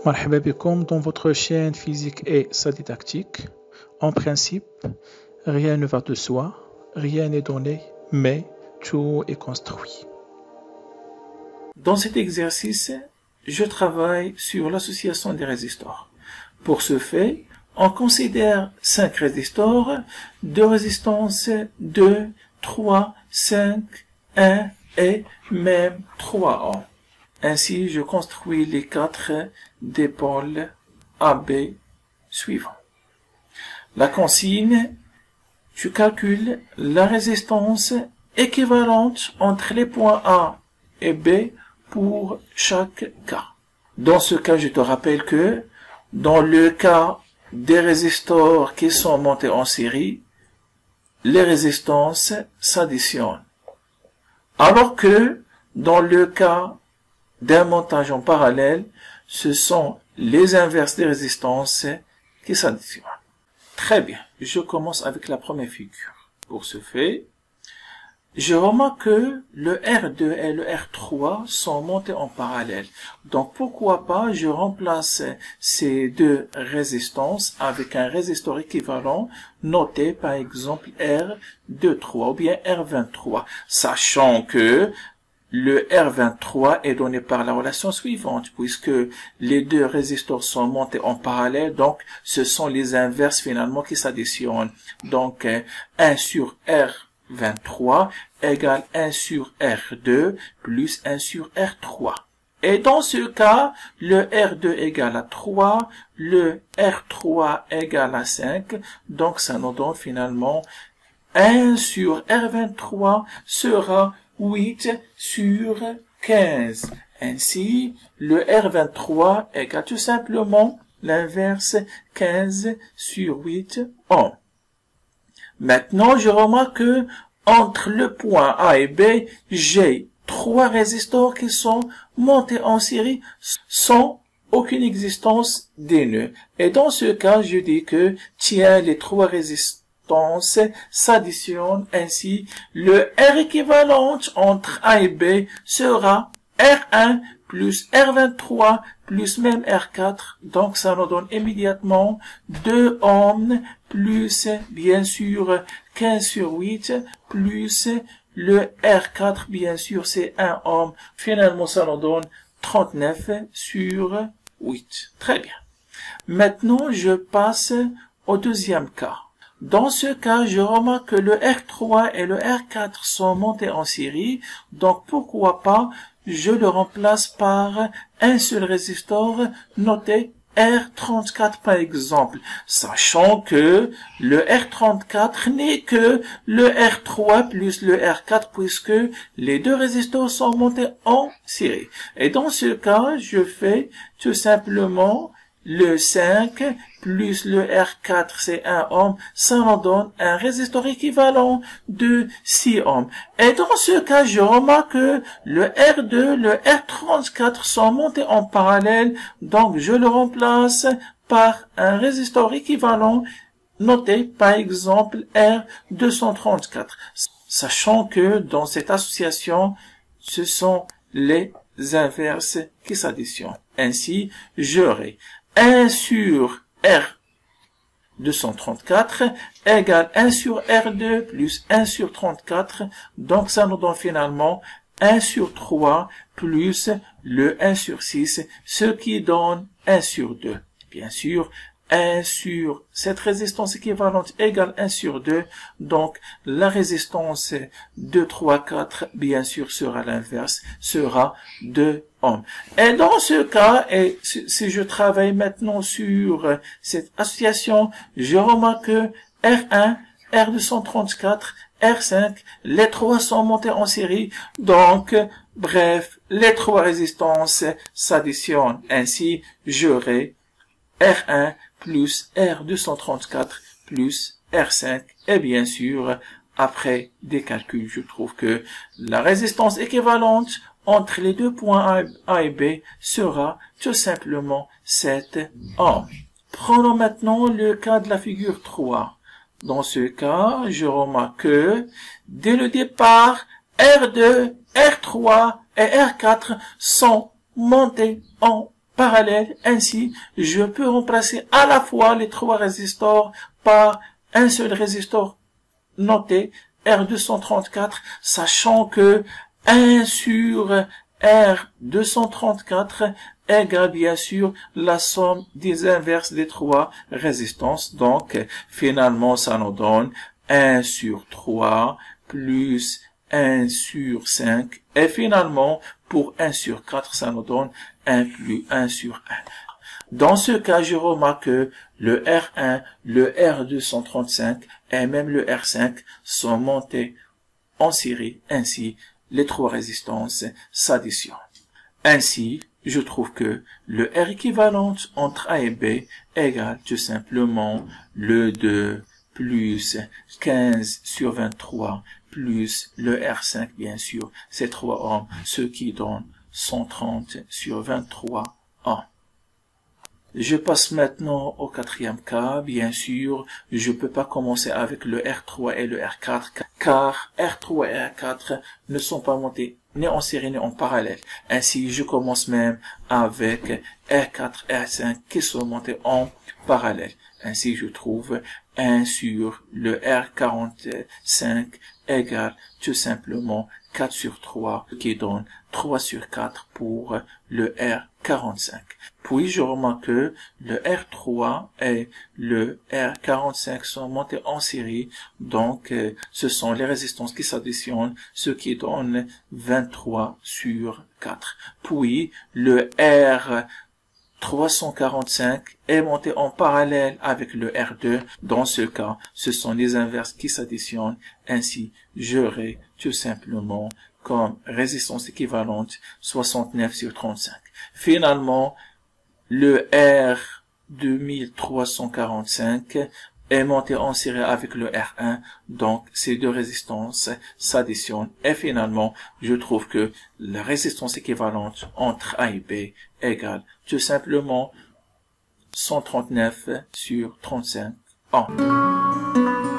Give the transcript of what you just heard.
مرحبا بكم dans votre chaîne Physique et sa didactique. En principe, rien ne va de soi, rien n'est donné, mais tout est construit. Dans cet exercice, je travaille sur l'association des résistors. Pour ce fait, on considère 5 résistors de résistance 2, 3, 5, 1 et même 3 ohms. Ainsi, je construis les 4 dipôles AB suivants. La consigne, tu calcules la résistance équivalente entre les points A et B pour chaque cas. Dans ce cas, je te rappelle que dans le cas des résistors qui sont montés en série, les résistances s'additionnent. Alors que dans le cas d'un montage en parallèle, ce sont les inverses des résistances qui s'additionnent. Très bien, je commence avec la première figure. Pour ce fait, je remarque que le R2 et le R3 sont montés en parallèle. Donc pourquoi pas je remplace ces deux résistances avec un résistor équivalent noté par exemple R23 ou bien R23, sachant que le R23 est donné par la relation suivante, puisque les deux résistors sont montés en parallèle, donc ce sont les inverses finalement qui s'additionnent. Donc 1 sur R23 égale 1 sur R2 plus 1 sur R3. Et dans ce cas, le R2 égale à 3, le R3 égale à 5, donc ça nous donne finalement 1 sur R23 sera 8 sur 15. Ainsi, le R23 égale tout simplement l'inverse 15 sur 8 ohms. Maintenant, je remarque que entre le point A et B, j'ai 3 résistors qui sont montés en série sans aucune existence des nœuds. Et dans ce cas, je dis que, tiens, les 3 résistances s'additionnent, ainsi le R équivalent entre A et B sera R1 plus R23 plus même R4, donc ça nous donne immédiatement 2 ohms plus bien sûr 15 sur 8 plus le R4 bien sûr c'est 1 ohm, finalement ça nous donne 39 sur 8. Très bien. Maintenant je passe au deuxième cas. Dans ce cas, je remarque que le R3 et le R4 sont montés en série, donc pourquoi pas je le remplace par un seul résistor noté R34 par exemple, sachant que le R34 n'est que le R3 plus le R4 puisque les deux résistors sont montés en série. Et dans ce cas, je fais tout simplement le 5 plus le R4, c'est 1 ohm, ça nous donne un résistor équivalent de 6 ohms. Et dans ce cas, je remarque que le R2, le R34 sont montés en parallèle, donc je le remplace par un résistor équivalent noté par exemple R234, sachant que dans cette association, ce sont les inverses qui s'additionnent. Ainsi, j'aurai 1 sur R234 égale 1 sur R2 plus 1 sur 34. Donc, ça nous donne finalement 1 sur 3 plus le 1 sur 6, ce qui donne 1 sur 2. Bien sûr, 1 sur cette résistance équivalente égale 1 sur 2. Donc, la résistance 2, 3, 4, bien sûr, sera l'inverse, sera 2 ohms. Et dans ce cas, et si je travaille maintenant sur cette association, je remarque que R1, R234, R5, les 3 sont montés en série. Donc, bref, les 3 résistances s'additionnent. Ainsi, j'aurai R1 plus R234 plus R5. Et bien sûr, après des calculs, je trouve que la résistance équivalente entre les deux points A et B sera tout simplement 7 ohms. Prenons maintenant le cas de la figure 3. Dans ce cas, je remarque que dès le départ, R2, R3 et R4 sont montés en parallèles. Ainsi, je peux remplacer à la fois les trois résistors par un seul résistor noté R234, sachant que 1 sur R234 égale bien sûr la somme des inverses des trois résistances. Donc, finalement, ça nous donne 1 sur 3 plus 1 sur 5. Et finalement, pour 1 sur 4, ça nous donne 1 plus 1 sur 1. Dans ce cas, je remarque que le R1, le R235 et même le R5 sont montés en série. Ainsi, les trois résistances s'additionnent. Ainsi, je trouve que le R équivalent entre A et B égale tout simplement le 2 plus 15 sur 23 plus le R5, bien sûr, c'est 3 ohms, ce qui donne 130 sur 23 ohms. Je passe maintenant au quatrième cas. Bien sûr, je peux pas commencer avec le R3 et le R4, car R3 et R4 ne sont pas montés ni en série ni en parallèle. Ainsi, je commence même avec R4 et R5 qui sont montés en parallèle. Ainsi, je trouve 1 sur le R45 égale tout simplement 4 sur 3, qui donne 3 sur 4 pour le R45. Puis, je remarque que le R3 et le R45 sont montés en série, donc ce sont les résistances qui s'additionnent, ce qui donne 23 sur 4. Puis, le R345 est monté en parallèle avec le R2. Dans ce cas, ce sont les inverses qui s'additionnent. Ainsi, j'aurai tout simplement comme résistance équivalente 69 sur 35. Finalement, le R2345 est monté en série avec le R1, donc ces deux résistances s'additionnent et finalement, je trouve que la résistance équivalente entre A et B égale tout simplement 139 sur 35 ohms.